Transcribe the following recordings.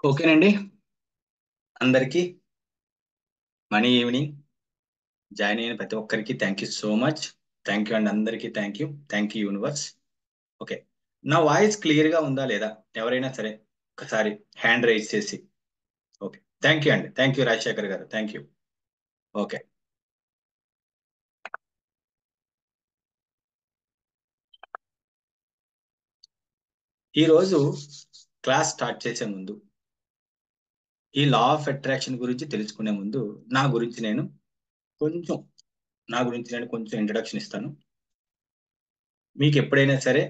ఓకేనండి. అందరికీ money evening join అయిన ప్రతి ఒక్కరికి thank you so much. Thank you అండి, అందరికీ thank you. Thank you universe. Okay, నా వాయిస్ క్లియర్ గా ఉందా లేదా? ఎవరైనా సరే ఒకసారి హ్యాండ్ రైజ్ చేసి. ఓకే, థ్యాంక్ యూ అండి, థ్యాంక్ యూ రాజశేఖర్ గారు, థ్యాంక్ యూ. ఓకే, ఈ రోజు క్లాస్ స్టార్ట్ చేసే ముందు, ఈ లా ఆఫ్ అట్రాక్షన్ గురించి తెలుసుకునే ముందు కొంచెం నా గురించి నేను కొంచెం ఇంట్రడక్షన్ ఇస్తాను. మీకు ఎప్పుడైనా సరే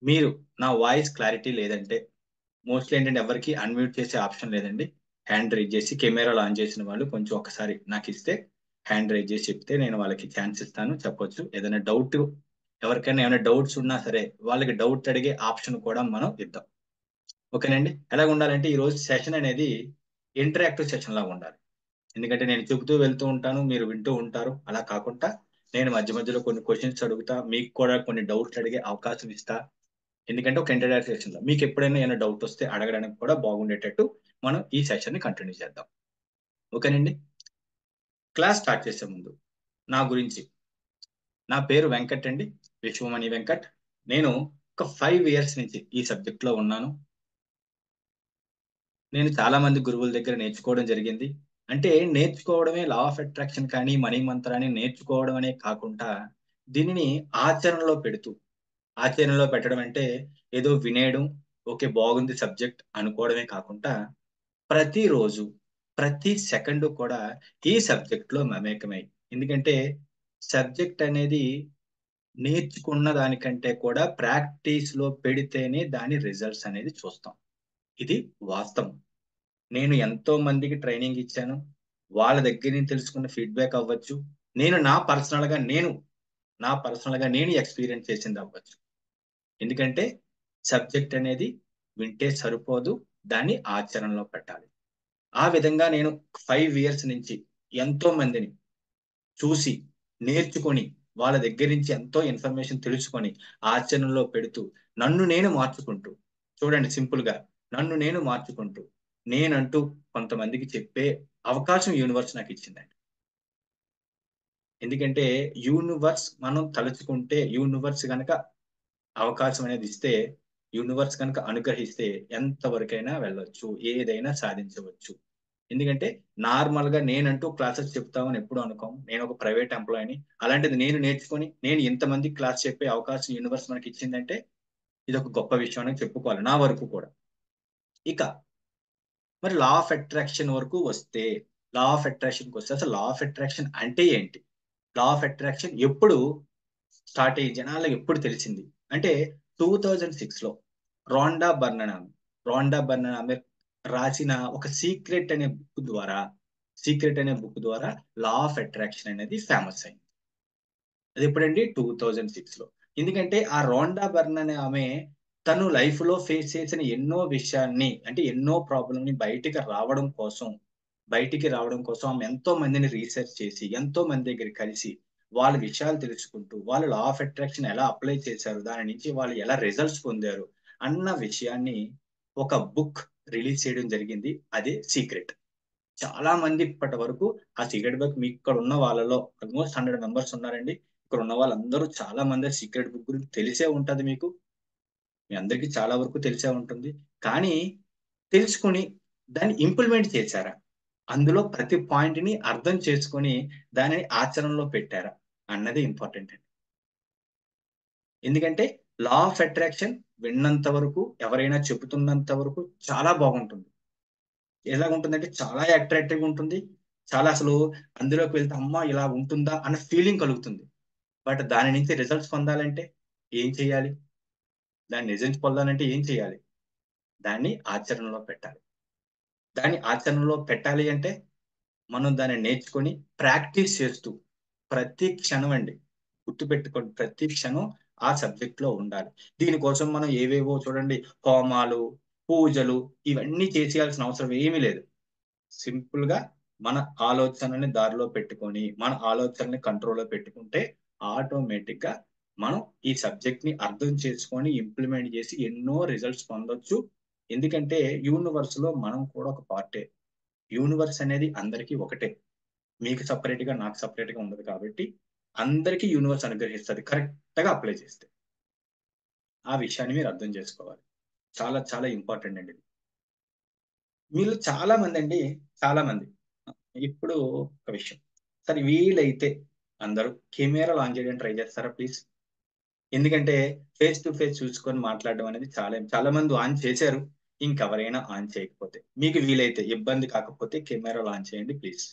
మీరు నా వాయిస్ క్లారిటీ లేదంటే, మోస్ట్లీ ఏంటంటే ఎవరికి అన్మ్యూట్ చేసే ఆప్షన్ లేదండి. హ్యాండ్ రైజ్ చేసి కెమెరాలు ఆన్ చేసిన వాళ్ళు కొంచెం ఒకసారి నాకు ఇస్తే, హ్యాండ్ రైజ్ చేసి చెప్తే నేను వాళ్ళకి ఛాన్స్ ఇస్తాను, చెప్పొచ్చు. ఏదైనా డౌట్, ఎవరికైనా ఏమైనా డౌట్స్ ఉన్నా సరే వాళ్ళకి డౌట్ అడిగే ఆప్షన్ కూడా మనం ఇద్దాం. ఓకేనండి. ఎలాగ ఉండాలంటే ఈ రోజు సెషన్ అనేది ఇంటరాక్టివ్ సెషన్ లాగా ఉండాలి. ఎందుకంటే నేను చెబుతూ వెళ్తూ ఉంటాను, మీరు వింటూ ఉంటారు. అలా కాకుండా నేను మధ్య మధ్యలో కొన్ని క్వశ్చన్స్ అడుగుతా, మీకు కూడా కొన్ని డౌట్స్ అడిగే అవకాశం ఇస్తా. ఎందుకంటే ఒక ఇంటరాక్టివ్ సెషన్ లో మీకు ఎప్పుడైనా ఏమైనా డౌట్ వస్తే అడగడానికి కూడా బాగుండేటట్టు మనం ఈ సెషన్ ని కంటిన్యూ చేద్దాం. ఓకేనండి. క్లాస్ స్టార్ట్ చేసే ముందు నా గురించి, నా పేరు వెంకట్ అండి, విశ్వమణి వెంకట్. నేను ఒక 5 years నుంచి ఈ సబ్జెక్ట్ లో ఉన్నాను. నేను చాలా మంది గురువుల దగ్గర నేర్చుకోవడం జరిగింది. అంటే నేర్చుకోవడమే లా ఆఫ్ అట్రాక్షన్ కానీ మనీ మంత్రాన్ని నేర్చుకోవడం అనే కాకుండా, దీనిని ఆచరణలో పెడుతూ, ఆచరణలో పెట్టడం అంటే ఏదో వినేయడం, ఓకే బాగుంది సబ్జెక్ట్ అనుకోవడమే కాకుండా, ప్రతిరోజు ప్రతి సెకండ్ కూడా ఈ సబ్జెక్ట్ లో మమేకమై, ఎందుకంటే సబ్జెక్ట్ అనేది నేర్చుకున్న దానికంటే కూడా ప్రాక్టీస్ లో పెడితేనే దాని రిజల్ట్స్ అనేది చూస్తాం. ఇది వాస్తవం. నేను ఎంతో మందికి ట్రైనింగ్ ఇచ్చాను. వాళ్ళ దగ్గర నుంచి తెలుసుకున్న ఫీడ్బ్యాక్ అవ్వచ్చు. నేను నా పర్సనల్ గా నేను ఎక్స్పీరియన్స్ చేసింది అవ్వచ్చు. ఎందుకంటే సబ్జెక్ట్ అనేది వింటే సరిపోదు, దాన్ని ఆచరణలో పెట్టాలి. ఆ విధంగా నేను 5 years నుంచి ఎంతో మందిని చూసి, నేర్చుకొని, వాళ్ళ దగ్గర నుంచి ఎంతో ఇన్ఫర్మేషన్ తెలుసుకొని ఆచరణలో పెడుతూ, నన్ను నేను మార్చుకుంటూ, చూడండి సింపుల్ గా, నన్ను నేను మార్చుకుంటూ, నేనంటూ కొంతమందికి చెప్పే అవకాశం యూనివర్స్ నాకు ఇచ్చిందండి. ఎందుకంటే యూనివర్స్ మనం తలుచుకుంటే, యూనివర్స్ గనక అవకాశం అనేది ఇస్తే, యూనివర్స్ కనుక అనుగ్రహిస్తే ఎంతవరకైనా వెళ్ళొచ్చు, ఏదైనా సాధించవచ్చు. ఎందుకంటే నార్మల్ గా నేనంటూ క్లాసెస్ చెప్తామని ఎప్పుడు అనుకోం. నేను ఒక ప్రైవేట్ ఎంప్లాయీని. అలాంటిది నేను నేర్చుకొని నేను ఇంతమంది క్లాస్ చెప్పే అవకాశం యూనివర్స్ మనకి ఇచ్చిందంటే ఇది ఒక గొప్ప విషయం అని చెప్పుకోవాలి నా వరకు కూడా. ఇక మరి లా ఆఫ్ అట్రాక్షన్ వరకు వస్తే, లా ఆఫ్ అట్రాక్షన్ వస్తే అసలు లా ఆఫ్ అట్రాక్షన్ అంటే ఏంటి? లా ఆఫ్ అట్రాక్షన్ ఎప్పుడు స్టార్ట్ అయ్యి జనాలకు ఎప్పుడు తెలిసింది అంటే, 2006 లో రాండా బర్నన్ ఆమె రాండా బర్నన్ ఆమె రాసిన ఒక సీక్రెట్ అనే బుక్ ద్వారా లా ఆఫ్ అట్రాక్షన్ అనేది ఫేమస్ అయింది. అది ఎప్పుడండి? 2006 లో. ఎందుకంటే ఆ రాండా బర్న్ అనే ఆమె తను లైఫ్ లో ఫేస్ చేసిన ఎన్నో విషయాల్ని, అంటే ఎన్నో ప్రాబ్లమ్ ని బయటికి రావడం కోసం ఆమె ఎంతో మందిని రీసెర్చ్ చేసి, ఎంతో మంది దగ్గర కలిసి, వాళ్ళ విషయాలు తెలుసుకుంటూ, వాళ్ళు లా ఆఫ్ అట్రాక్షన్ ఎలా అప్లై చేశారు, దాని నుంచి వాళ్ళు ఎలా రిజల్ట్స్ పొందారు అన్న విషయాన్ని ఒక బుక్ రిలీజ్ చేయడం జరిగింది. అదే సీక్రెట్. చాలా మంది ఇప్పటి వరకు ఆ సీక్రెట్ బుక్, మీకు ఇక్కడ ఉన్న వాళ్ళలో ఆల్మోస్ట్ 100 మెంబర్స్ ఉన్నారండి. ఇక్కడ ఉన్న వాళ్ళందరూ చాలా మంది సీక్రెట్ బుక్ గురించి తెలిసే ఉంటది మీకు. మీ అందరికీ చాలా వరకు తెలిసే ఉంటుంది. కానీ తెలుసుకొని దాన్ని ఇంప్లిమెంట్ చేశారా? అందులో ప్రతి పాయింట్ ని అర్థం చేసుకొని దానిని ఆచరణలో పెట్టారా అన్నది ఇంపార్టెంట్ అండి. ఎందుకంటే లా ఆఫ్ అట్రాక్షన్ విన్నంత వరకు, ఎవరైనా చెబుతున్నంత వరకు చాలా బాగుంటుంది. ఎలాగుంటుందంటే చాలా అట్రాక్టివ్ ఉంటుంది. చాలా అసలు అందులోకి వెళ్తే అమ్మా ఇలా ఉంటుందా అన్న ఫీలింగ్ కలుగుతుంది. బట్ దాని నుంచి రిజల్ట్స్ పొందాలంటే ఏం చేయాలి? దాన్ని రిజల్ట్స్ పొందాలంటే ఏం చేయాలి? దాన్ని ఆచరణలో పెట్టాలి. దాన్ని ఆచరణలో పెట్టాలి అంటే మనం దాన్ని నేర్చుకొని ప్రాక్టీస్ చేస్తూ, ప్రతి క్షణం అండి, గుర్తుపెట్టుకోండి, ప్రతి క్షణం ఆ సబ్జెక్ట్ లో ఉండాలి. దీనికోసం మనం ఏవేవో చూడండి, హోమాలు, పూజలు, ఇవన్నీ చేసేయాల్సిన అవసరం ఏమీ లేదు. సింపుల్ గా మన ఆలోచనని దారిలో పెట్టుకొని, మన ఆలోచనని కంట్రోల్లో పెట్టుకుంటే ఆటోమేటిక్ గా మనం ఈ సబ్జెక్ట్ ని అర్థం చేసుకొని ఇంప్లిమెంట్ చేసి ఎన్నో రిజల్ట్స్ పొందొచ్చు. ఎందుకంటే యూనివర్స్ లో మనం కూడా ఒక పార్టే. యూనివర్స్ అనేది అందరికీ ఒకటే. మీకు సపరేట్ గా నాకు సపరేట్ గా ఉండదు కాబట్టి అందరికీ యూనివర్స్ అనుగ్రహిస్తుంది కరెక్ట్ గా అప్లై చేస్తే. ఆ విషయాన్ని మీరు అర్థం చేసుకోవాలి. చాలా చాలా ఇంపార్టెంట్ అండి ఇది. వీళ్ళు చాలా మంది అండి, చాలా మంది ఇప్పుడు ఒక విషయం, సరే వీలైతే అందరూ కెమెరాలు ఆన్ చేయడానికి ట్రై చేస్తారా ప్లీజ్? ఎందుకంటే ఫేస్ టు ఫేస్ చూసుకొని మాట్లాడడం అనేది చాలా చాలా మంది ఆన్ చేశారు. ఇంకెవరైనా ఆన్ చేయకపోతే మీకు వీలైతే ఇబ్బంది కాకపోతే కెమెరాలు ఆన్ చేయండి ప్లీజ్.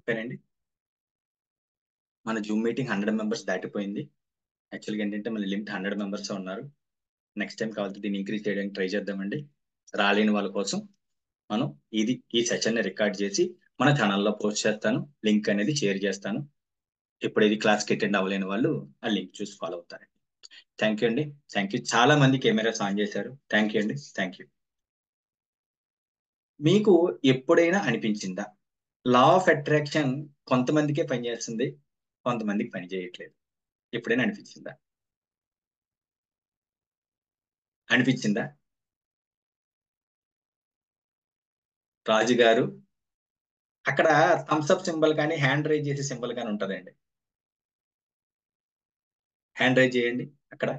ఓకేనండి. మన జూమ్ మీటింగ్ 100 మెంబర్స్ దాటిపోయింది. యాక్చువల్గా ఏంటంటే మన లిమిట్ 100 మెంబర్స్ ఉన్నారు. నెక్స్ట్ టైం కావాలి దీన్ని ఇంక్రీజ్ చేయడానికి ట్రై చేద్దామండి. రాలేని వాళ్ళ కోసం మనం ఈ సెషన్ ని రికార్డ్ చేసి మన ఛానల్లో పోస్ట్ చేస్తాను. లింక్ అనేది షేర్ చేస్తాను. ఇప్పుడు ఇది క్లాస్కి అటెండ్ అవ్వలేని వాళ్ళు ఆ లింక్ చూసి ఫాలో అవుతారండి. థ్యాంక్ యూ అండి. Thank you. చాలా మంది కెమెరాస్ ఆన్ చేశారు. థ్యాంక్ యూ అండి. Thank you. మీకు ఎప్పుడైనా అనిపించిందా లా ఆఫ్ అట్రాక్షన్ కొంతమందికే పనిచేస్తుంది, కొంతమందికి పని చేయట్లేదు? ఎప్పుడైనా అనిపించిందా? అనిపించిందా? రాజు గారు అక్కడ థమ్స్ అప్ సింబల్ కానీ హ్యాండ్ రైజ్ చేసే సింబల్ కానీ ఉంటదండి. హ్యాండ్ రైజ్ చేయండి అక్కడ.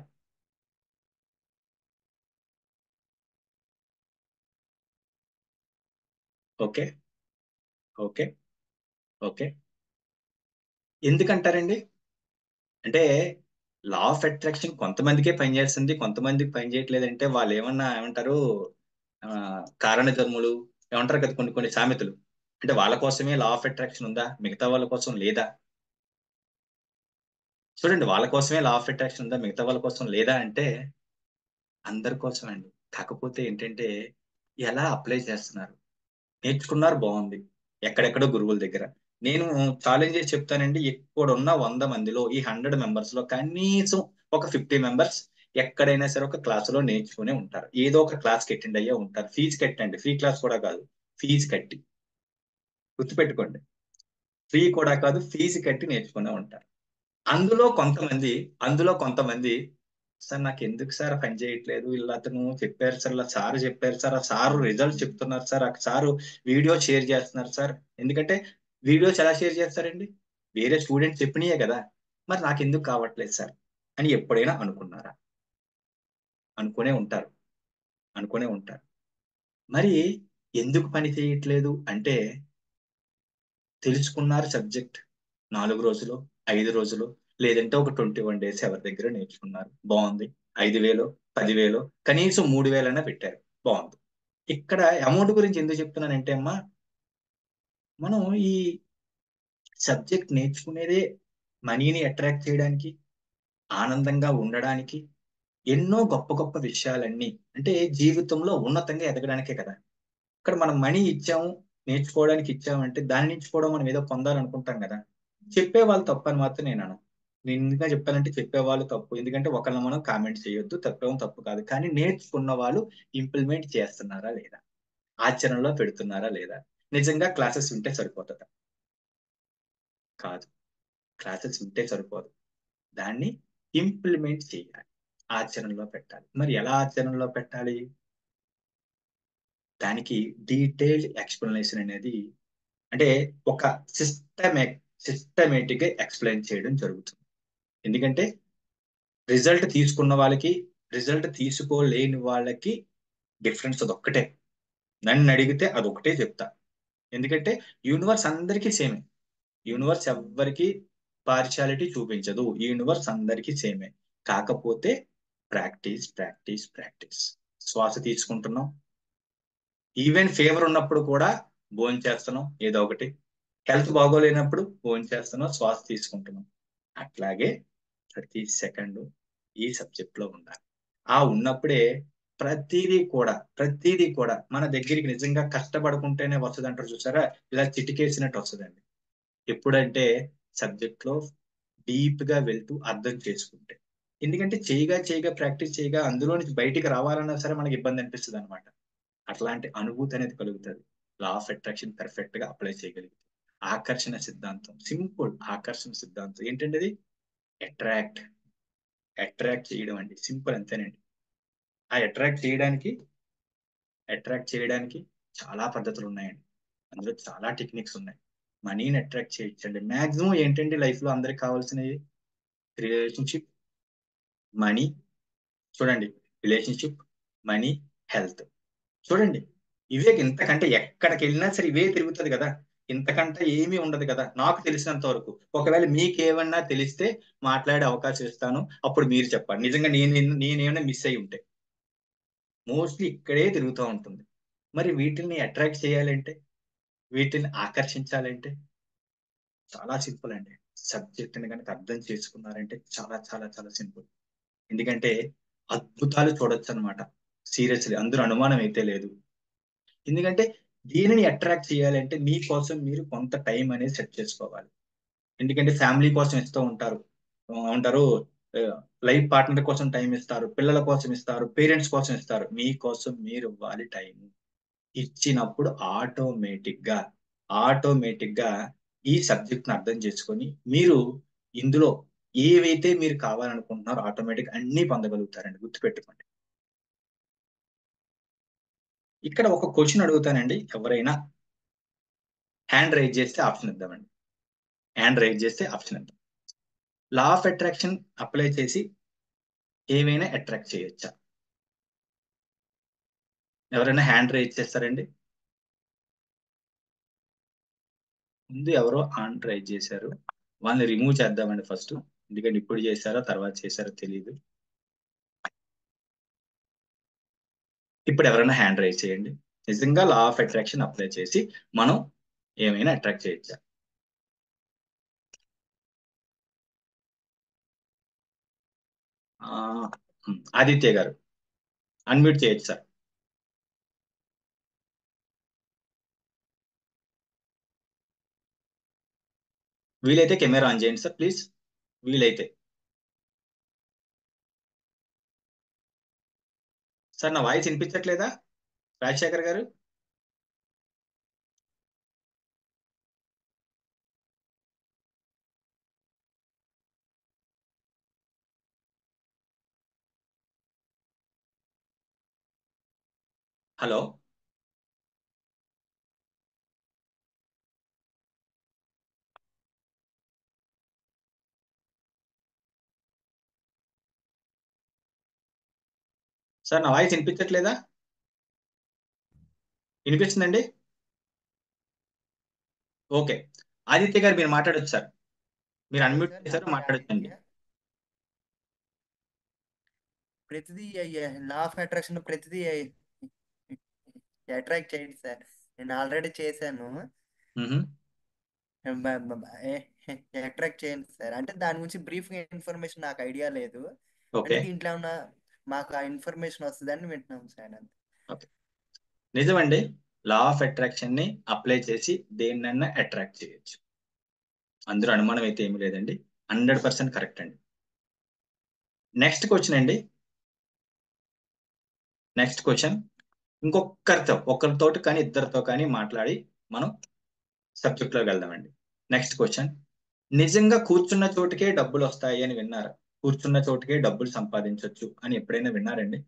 ఓకే. ఓకే. ఓకే. ఎందుకంటారండి? అంటే లా ఆఫ్ అట్రాక్షన్ కొంతమందికే పనిచేస్తుంది, కొంతమందికి పని చేయట్లేదంటే వాళ్ళు ఏమన్నా ఏమంటారు, కారణ జన్ములు ఏమంటారు కదా, కొన్ని కొన్ని సామెతలు. అంటే వాళ్ళ కోసమే లా ఆఫ్ అట్రాక్షన్ ఉందా, మిగతా వాళ్ళ కోసం లేదా? చూడండి, వాళ్ళ కోసమే లా ఆఫ్ అట్రాక్షన్ ఉందా, మిగతా వాళ్ళ కోసం లేదా అంటే అందరి కోసం అండి. కాకపోతే ఏంటంటే ఎలా అప్లై చేస్తున్నారు? నేర్చుకున్నారు బాగుంది. ఎక్కడెక్కడో గురువుల దగ్గర. నేను ఛాలెంజ్ చేసి చెప్తానండి. ఇప్పుడున్న 100 మందిలో ఈ 100 మెంబర్స్ లో కనీసం ఒక 50 మెంబర్స్ ఎక్కడైనా సరే ఒక క్లాసులో నేర్చుకునే ఉంటారు. ఏదో ఒక క్లాస్ కి అటెండ్ అయ్యే ఉంటారు. ఫీజు కట్టండి. ఫ్రీ క్లాస్ కూడా కాదు. ఫీజు కట్టి. గుర్తుపెట్టుకోండి. ఫ్రీ కూడా కాదు. ఫీజు కట్టి నేర్చుకునే ఉంటారు. అందులో కొంతమంది అందులో కొంతమంది సార్ నాకు ఎందుకు సార్ పని చేయట్లేదు, ఇలా అతను చెప్పారు సార్, ఇలా సార్ చెప్పారు సార్, ఆ సార్ రిజల్ట్ చెప్తున్నారు సార్, ఆ సారు వీడియో షేర్ చేస్తున్నారు సార్. ఎందుకంటే వీడియోస్ ఎలా షేర్ చేస్తారండి? వేరే స్టూడెంట్ చెప్పినయే కదా. మరి నాకు ఎందుకు కావట్లేదు సార్ అని ఎప్పుడైనా అనుకున్నారా? అనుకునే ఉంటారు. అనుకునే ఉంటారు. మరి ఎందుకు పని చేయట్లేదు అంటే తెలుసుకున్నారు సబ్జెక్ట్ 4 రోజులు, 5 రోజులు, లేదంటే ఒక 21 days ఎవరి దగ్గర నేర్చుకున్నారు. బాగుంది. 5,000, 10,000, కనీసం 3,000 పెట్టారు. బాగుంది. ఇక్కడ అమౌంట్ గురించి ఎందుకు చెప్తున్నానంటే అమ్మా, మనం ఈ సబ్జెక్ట్ నేర్చుకునేదే మనీని అట్రాక్ట్ చేయడానికి, ఆనందంగా ఉండడానికి, ఎన్నో గొప్ప గొప్ప విషయాలన్నీ అంటే జీవితంలో ఉన్నతంగా ఎదగడానికే కదా. ఇక్కడ మనం మనీ ఇచ్చాము, నేర్చుకోవడానికి ఇచ్చామంటే దాని నుంచి కూడా మనం ఏదో పొందాలనుకుంటాం కదా. చెప్పే వాళ్ళు తప్పు అని మాత్రం నేను అనను. నేను ఎందుకు చెప్పాలంటే చెప్పేవాళ్ళు తప్పు. ఎందుకంటే ఒకళ్ళని మనం కామెంట్ చేయొద్దు. తప్పేం తప్పు కాదు. కానీ నేర్చుకున్న వాళ్ళు ఇంప్లిమెంట్ చేస్తున్నారా లేదా? ఆచరణలో పెడుతున్నారా లేదా? నిజంగా క్లాసెస్ వింటే సరిపోతుందా? కాదు. క్లాసెస్ వింటే సరిపోదు. దాన్ని ఇంప్లిమెంట్ చేయాలి. ఆచరణలో పెట్టాలి. మరి ఎలా ఆచరణలో పెట్టాలి? దానికి డీటెయిల్డ్ ఎక్స్‌ప్లనేషన్ అనేది, అంటే ఒక సిస్టమే సిస్టమేటిక్‌గా ఎక్స్‌ప్లెయిన్ చేయడం జరుగుతుంది. ఎందుకంటే రిజల్ట్ తీసుకున్న వాళ్ళకి, రిజల్ట్ తీసుకోలేని వాళ్ళకి డిఫరెన్స్ అదొక్కటే. నన్నడిగితే అదొక్కటే చెప్తా. ఎందుకంటే యూనివర్స్ అందరికీ సేమే. యూనివర్స్ ఎవ్వరికీ పార్షియాలిటీ చూపించదు. యూనివర్స్ అందరికీ సేమే. కాకపోతే ప్రాక్టీస్, ప్రాక్టీస్, ప్రాక్టీస్. శ్వాస తీసుకుంటున్నాం. ఈవెన్ ఫీవర్ ఉన్నప్పుడు కూడా భోంచేస్తున్నాం ఏదో ఒకటి. హెల్త్ బాగోలేనప్పుడు భోంచేస్తున్నాం, శ్వాస తీసుకుంటున్నాం. అట్లాగే ప్రతి సెకండు ఈ సబ్జెక్ట్ లో ఉండాలి. ఆ ఉన్నప్పుడే ప్రతిదీ కూడా మన దగ్గరికి నిజంగా కష్టపడుకుంటేనే వస్తుంది అంటారు చూసారా, ఇలా చిటికేసినట్టు వస్తుందండి. ఎప్పుడంటే సబ్జెక్ట్ లో డీప్ గా వెళ్తూ అర్థం చేసుకుంటే. ఎందుకంటే చేయగా ప్రాక్టీస్ చేయగా అందులో నుంచి బయటికి రావాలన్నా సరే మనకి ఇబ్బంది అనిపిస్తుంది అనమాట. అట్లాంటి అనుభూతి అనేది కలుగుతుంది. లా ఆఫ్ అట్రాక్షన్ పర్ఫెక్ట్ గా అప్లై చేయగలిగితే. ఆకర్షణ సిద్ధాంతం సింపుల్. ఆకర్షణ సిద్ధాంతం ఏంటంటే అది అట్రాక్ట్ అట్రాక్ట్ చేయడం అండి. సింపుల్ అంతేనండి. ఆ అట్రాక్ట్ చేయడానికి చాలా పద్ధతులు ఉన్నాయండి. అందులో చాలా టెక్నిక్స్ ఉన్నాయి. మనీని అట్రాక్ట్ చేయొచ్చండి. మాక్సిమం ఏంటండి లైఫ్ లో అందరికి కావాల్సినవి రిలేషన్షిప్, మనీ. చూడండి, రిలేషన్షిప్, మనీ, హెల్త్. చూడండి, ఇవే. ఇంతకంటే ఎక్కడికి వెళ్ళినా సరే ఇవే తిరుగుతుంది కదా. ఇంతకంటే ఏమీ ఉండదు కదా నాకు తెలిసినంత వరకు. ఒకవేళ మీకేమన్నా తెలిస్తే మాట్లాడే అవకాశం ఇస్తాను. అప్పుడు మీరు చెప్పండి. నిజంగా నేనేమైనా మిస్ అయి ఉంటే. మోస్ట్లీ ఇక్కడే తిరుగుతూ ఉంటుంది. మరి వీటిని అట్రాక్ట్ చేయాలంటే, వీటిని ఆకర్షించాలంటే చాలా సింపుల్ అండి. సబ్జెక్ట్ ని కనుక అర్థం చేసుకున్నారంటే చాలా చాలా చాలా సింపుల్. ఎందుకంటే అద్భుతాలు చూడొచ్చు అనమాట. సీరియస్లీ, అందులో అనుమానం అయితే లేదు. ఎందుకంటే దీనిని అట్రాక్ట్ చేయాలంటే మీకోసం మీరు కొంత టైం అనేది సెట్ చేసుకోవాలి. ఎందుకంటే ఫ్యామిలీ కోసం ఇస్తూ ఉంటారు. ఉంటారు. లైఫ్ పార్ట్నర్ కోసం టైం ఇస్తారు, పిల్లల కోసం ఇస్తారు, పేరెంట్స్ కోసం ఇస్తారు. మీకోసం మీరు ఇవ్వాలి టైం. ఇచ్చినప్పుడు ఆటోమేటిక్ గా ఈ సబ్జెక్ట్ ని అర్థం చేసుకొని మీరు ఇందులో ఏవైతే మీరు కావాలనుకుంటున్నారో ఆటోమేటిక్ అన్ని పొందగలుగుతారండి. గుర్తుపెట్టుకోండి. ఇక్కడ ఒక క్వశ్చన్ అడుగుతానండి. ఎవరైనా హ్యాండ్ రైజ్ చేస్తే ఆప్షన్ ఇద్దామండి. హ్యాండ్ రైజ్ చేస్తే ఆప్షన్ ఇద్దాం. లా ఆఫ్ అట్రాక్షన్ అప్లై చేసి ఏమైనా అట్రాక్ట్ చేయొచ్చా? ఎవరైనా హ్యాండ్ రైజ్ చేస్తారండి? ముందు ఎవరో హ్యాండ్ రైజ్ చేశారు. వాళ్ళని రిమూవ్ చేద్దామండి ఫస్ట్. ఎందుకంటే ఇప్పుడు చేశారో తర్వాత చేశారో తెలియదు. ఇప్పుడు ఎవరైనా హ్యాండ్ రైజ్ చేయండి. నిజంగా లా ఆఫ్ అట్రాక్షన్ అప్లై చేసి మనం ఏమైనా అట్రాక్ట్ చేయొచ్చా? ఆదిత్య గారు అన్మ్యూట్ చేయొచ్చు సార్. వీలైతే కెమెరా ఆన్ చేయండి సార్ ప్లీజ్. వీలైతే. సార్ నా వాయిస్ వినిపించట్లేదా రాజశేఖర్ గారు? హలో. సార్ నా వాయిస్ వినిపించట్లేదా? వినిపిస్తుందండి? ఓకే. ఆదిత్య గారు మీరు మాట్లాడొచ్చు సార్. మీరు అన్మ్యూట్ సార్ నా చేశారు, పేరు మాట్లాడొచ్చండి. ఆదిత్య. ప్రతిదీ లా ఆఫ్ అట్రాక్షన్ ప్రతిదీ అట్రాక్ట్ చేయండి సార్. నేను ఆల్రెడీ చేశాను. అట్రాక్ట్ చేయండి సార్. అంటే దాని గురించి బ్రీఫ్ ఇన్ఫర్మేషన్ నాకు ఐడియా లేదు. అంటే ఓకే. దీంట్లో ఏమన్నా మాకు ఆ ఇన్ఫర్మేషన్ వస్తుందని వింటున్నాం సార్. అంతే. ఓకే. నిజమండి. లా ఆఫ్ అట్రాక్షన్ ని అప్లై చేసి దేన్నైనా అట్రాక్ట్ చేయొచ్చు. అందులో అనుమానం అయితే ఏమీ లేదండి. 100% కరెక్ట్ అండి. నెక్స్ట్ క్వశ్చన్ అండి. నెక్స్ట్ క్వశ్చన్ ఒకరితోటి కానీ ఇద్దరితో కానీ మాట్లాడి మనం సబ్జెక్ట్ లోకి వెళ్దామండి. Next question. నిజంగా కూర్చున్న చోటుకే డబ్బులు వస్తాయి అని విన్నారా? కూర్చున్న చోటుకే డబ్బులు సంపాదించవచ్చు అని ఎప్పుడైనా విన్నారండి?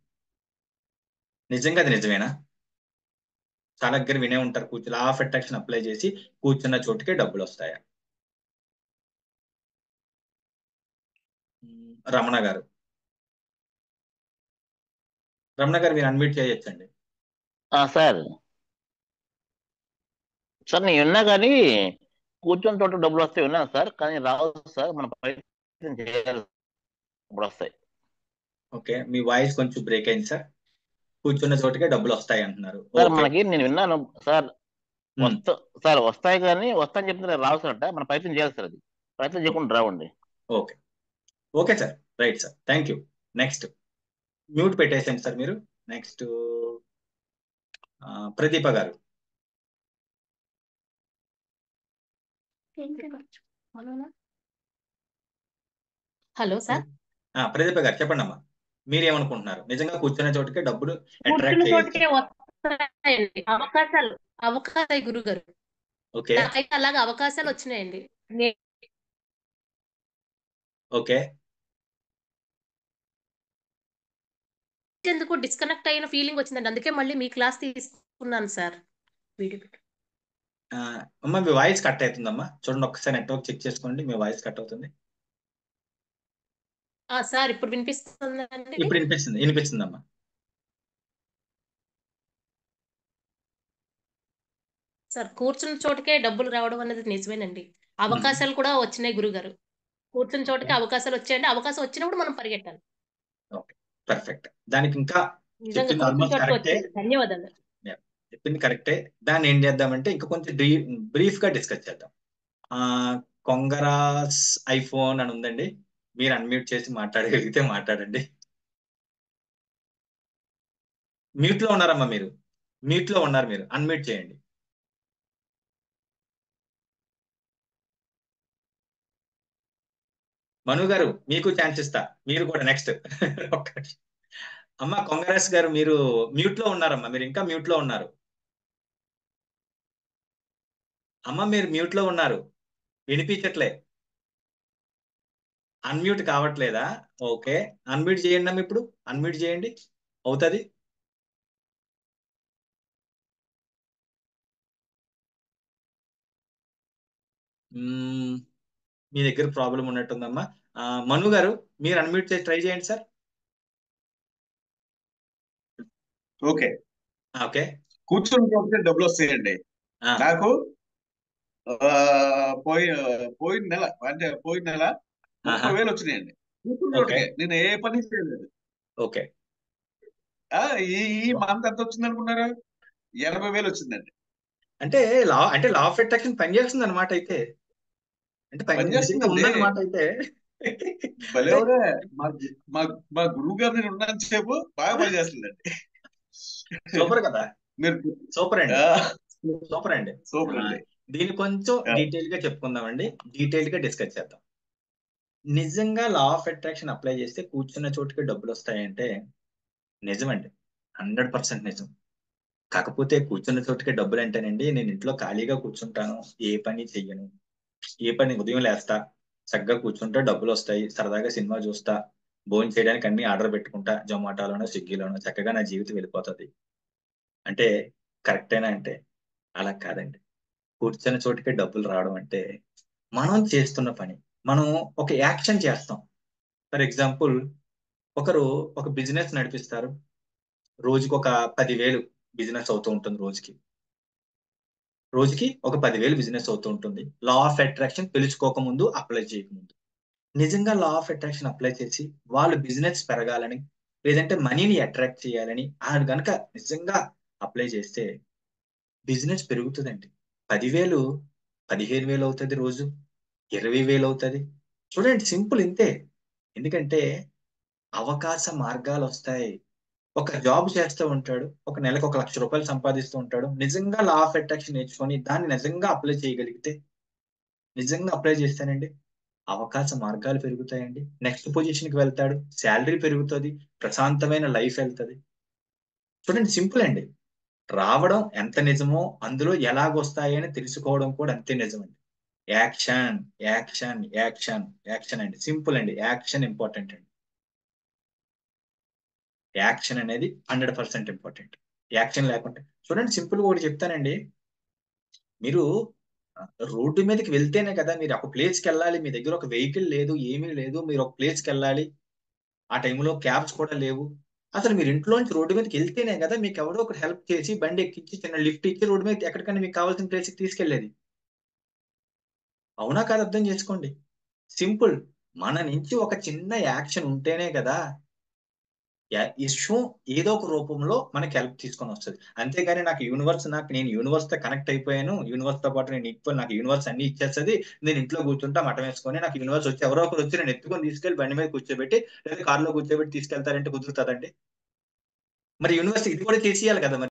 నిజంగా అది నిజమేనా? చాలా దగ్గర వినే ఉంటారు. లా ఆఫ్ అట్రాక్షన్ అప్లై చేసి కూర్చున్న చోటుకే డబ్బులు వస్తాయా? రమణ గారు. రమణ గారు మీరు అన్మ్యూట్ చేయొచ్చండి. సార్ సార్ నేను విన్నా కానీ కూర్చొని చోట డబ్బులు వస్తాయి విన్నాను సార్, కానీ రావు సార్. మనం ప్రయత్నం చేయాలి, డబ్బులు వస్తాయి. ఓకే, మీ వాయిస్ కొంచెం బ్రేక్ అయింది సార్. కూర్చున్న చోటుకే డబ్బులు వస్తాయి అంటున్నారు. Sir okay. మనకి నేను విన్నాను సార్. వస్తాయి కానీ వస్తాయని చెప్తున్నా రావు సార్. అంట మనం ప్రయత్నం చేయాలి సార్. అది ప్రయత్నం చేయకుండా రావండి. Okay. Okay sir. Right sir. Thank you. Next. Mute పెట్టేసండి సార్ మీరు. నెక్స్ట్ ప్రదీప గారు. Hello sir. ప్రదీప గారు చెప్పండి అమ్మా, మీరేమనుకుంటున్నారు? నిజంగా కూర్చునే చోటుకే డబ్బులు అట్రాక్ట్ కూర్చున్న చేయొచ్చు? చోటికే వస్తాయండి అవకాశాలు గురుగారు. ఓకే నాకైతే అలాగే అవకాశాలు వచ్చినాయండి. ఓకే ఎందుకు డిస్కనెక్ట్ అయిన ఫీలింగ్ వచ్చిందండి, అందుకే మళ్ళీ మీ క్లాస్ తీసుకున్నాను సార్. అమ్మా మీ వాయిస్ కట్ అవుతుందమ్మా, చూడండి ఒక్కసారి నెట్వర్క్ చెక్ చేసుకోండి, మీ వాయిస్ కట్ అవుతుంది. సార్ ఇప్పుడు వినిపిస్తుందండి? ఇప్పుడు వినిపిస్తుందమ్మా. సార్ కూర్చున్న చోటుకే డబ్బులు రావడం అనేది నిజమేనండి. అవకాశాలు కూడా వచ్చినాయి గురుగారు. కూర్చున్న చోటుకే అవకాశాలు వచ్చాయండి. అవకాశం వచ్చినప్పుడు మనం పరిగెట్టాలి. Okay perfect. దానికి ఇంకా నిజంగా చెప్పింది కూర్చున్న ఆల్మోస్ట్ చోటుకి కరెక్టే. వచ్చింది. ధన్యవాదాలు. చెప్పింది కరెక్టే. దాన్ని ఏం చేద్దామంటే ఇంకా కొంచెం బ్రీఫ్ గా డిస్కస్ చేద్దాం. కొంగరాస్ ఐఫోన్ అని ఉందండి, మీరు అన్మ్యూట్ చేసి మాట్లాడగలిగితే మాట్లాడండి. మ్యూట్ లో ఉన్నారమ్మా, మీరు మ్యూట్ లో ఉన్నారు, మీరు అన్మ్యూట్ చేయండి. మను గారు మీకు ఛాన్స్ ఇస్తా, మీరు కూడా నెక్స్ట్. అమ్మా కొంగరాస్ గారు మీరు మ్యూట్ లో ఉన్నారమ్మా, మీరు ఇంకా మ్యూట్ లో ఉన్నారు. అమ్మ మీరు మ్యూట్ లో ఉన్నారు, వినిపించట్లే. అన్మ్యూట్ కావట్లేదా? ఓకే అన్మ్యూట్ చేయండి అమ్మ, ఇప్పుడు అన్మ్యూట్ చేయండి, అవుతుంది. మీ దగ్గర ప్రాబ్లం ఉన్నట్టుందమ్మా. మను గారు మీరు అన్మ్యూట్ చేసి ట్రై చేయండి సార్. ఓకే ఓకే కూర్చుని డబ్బులు వస్తాయండి నాకు. పోయిన నెల అంటే పోయిన నెల 30,000 వచ్చినాయండి కూర్చుని చోటకే. నేను ఏ పని చేయలేదు. ఓకే ఈ మంత్ ఎంత వచ్చింది అనుకున్నారు? 80,000 వచ్చిందండి. అంటే లా ఆఫ్ అట్రాక్షన్ పనిచేస్తుంది అనమాట అయితే, అంటే పనిచేస్తుందండి. ఉందన్నమాట అయితే. భలేవరే మా గురువు గారు నేను ఉన్నాను సేపు బాగా పనిచేస్తుందండి. సూపర్ కదా, మీరు సూపర్ అండి, సూపర్ అండి. సూపర్ అండి. దీన్ని కొంచెం డీటెయిల్ గా చెప్పుకుందామండి, డీటెయిల్ గా డిస్కస్ చేద్దాం. నిజంగా లా ఆఫ్ అట్రాక్షన్ అప్లై చేస్తే కూర్చున్న చోటుకి డబ్బులు వస్తాయంటే నిజమండి, 100% నిజం. కాకపోతే కూర్చున్న చోటుకి డబ్బులు అంటేనండి, నేను ఇంట్లో ఖాళీగా కూర్చుంటాను, ఏ పని చెయ్యను, ఉదయం లేస్తా చక్కగా కూర్చుంటే డబ్బులు వస్తాయి, సరదాగా సినిమా చూస్తా, భోజనం చేయడానికి అన్ని ఆర్డర్ పెట్టుకుంటా, జొమాటోలోనో స్విగ్గీలోనో, చక్కగా నా జీవితం వెళ్ళిపోతుంది అంటే కరెక్టేనా అంటే అలా కాదండి. కూర్చున్న చోటుకే డబ్బులు రావడం అంటే మనం చేస్తున్న పని, మనం ఒక యాక్షన్ చేస్తాం. ఫర్ ఎగ్జాంపుల్ ఒకరు ఒక బిజినెస్ నడిపిస్తారు, రోజుకి ఒక 10,000 బిజినెస్ అవుతూ ఉంటుంది, రోజుకి ఒక 10,000 బిజినెస్ అవుతూ ఉంటుంది. లా ఆఫ్ అట్రాక్షన్ తెలుసుకోకముందు, అప్లై చేయకముందు. నిజంగా లా ఆఫ్ అట్రాక్షన్ అప్లై చేసి వాళ్ళు బిజినెస్ పెరగాలని, లేదంటే మనీని అట్రాక్ట్ చేయాలని ఆయన గనక నిజంగా అప్లై చేస్తే బిజినెస్ పెరుగుతుందండి. 10,000 15,000 అవుతుంది, రోజు 20,000 అవుతుంది. చూడండి సింపుల్ ఇంతే. ఎందుకంటే అవకాశ మార్గాలు వస్తాయి. ఒక జాబ్ చేస్తూ ఉంటాడు, ఒక నెలకు 1,00,000 రూపాయలు సంపాదిస్తూ ఉంటాడు. నిజంగా లా ఆఫ్ అట్రాక్షన్ నేర్చుకొని దాన్ని నిజంగా అప్లై చేయగలిగితే, నిజంగా అప్లై చేస్తానండి, అవకాశ మార్గాలు పెరుగుతాయండి. నెక్స్ట్ పొజిషన్ కి వెళ్తాడు, శాలరీ పెరుగుతుంది, ప్రశాంతమైన లైఫ్ వెళ్తుంది. చూడండి సింపుల్ అండి. రావడం ఎంత నిజమో అందులో ఎలాగొస్తాయి అని తెలుసుకోవడం కూడా అంతే నిజమండి. యాక్షన్ యాక్షన్ యాక్షన్ యాక్షన్ అండి, సింపుల్ అండి. యాక్షన్ ఇంపార్టెంట్ అండి, యాక్షన్ అనేది 100% ఇంపార్టెంట్. యాక్షన్ లేకుంటే చూడండి సింపుల్ గా ఒకటి చెప్తానండి, మీరు రోడ్డు మీదకి వెళ్తేనే కదా మీరు ఒక ప్లేస్కి వెళ్ళాలి, మీ దగ్గర ఒక వెహికల్ లేదు, ఏమీ లేదు, మీరు ఒక ప్లేస్కి వెళ్ళాలి, ఆ టైంలో క్యాబ్స్ కూడా లేవు. అసలు మీరు ఇంట్లోంచి రోడ్డు మీదకి వెళ్తేనే కదా మీకు ఎవడో ఒకటి హెల్ప్ చేసి బండి ఎక్కించి చిన్న లిఫ్ట్ ఇచ్చి రోడ్డు మీద ఎక్కడికైనా మీకు కావాల్సిన ప్లేస్కి తీసుకెళ్లేది. అవునా కాదు, అర్థం చేసుకోండి. సింపుల్. మన నుంచి ఒక చిన్న యాక్షన్ ఉంటేనే కదా ఇష్యూ ఏదో ఒక రూపంలో మనకి హెల్ప్ తీసుకొని వస్తుంది. అంతేగాని నేను యూనివర్స్ తో కనెక్ట్ అయిపోయాను, యూనివర్స్ తో పాటు నేను ఈక్వల్, నాకు యూనివర్స్ అన్ని ఇచ్చేస్తుంది, నేను ఇంట్లో కూర్చుంటా మఠం వేసుకొని, నాకు యూనివర్స్ వచ్చి ఎవరో ఒకరు వచ్చి నేను ఎత్తుకొని తీసుకెళ్లి బండి మీద కూర్చోబెట్టి లేదా కార్లో కూర్చోబెట్టి తీసుకెళ్తారంటే కుదురుతుందండి? మరి యూనివర్సిటీ ఇది కూడా చేసేయాలి కదా మరి.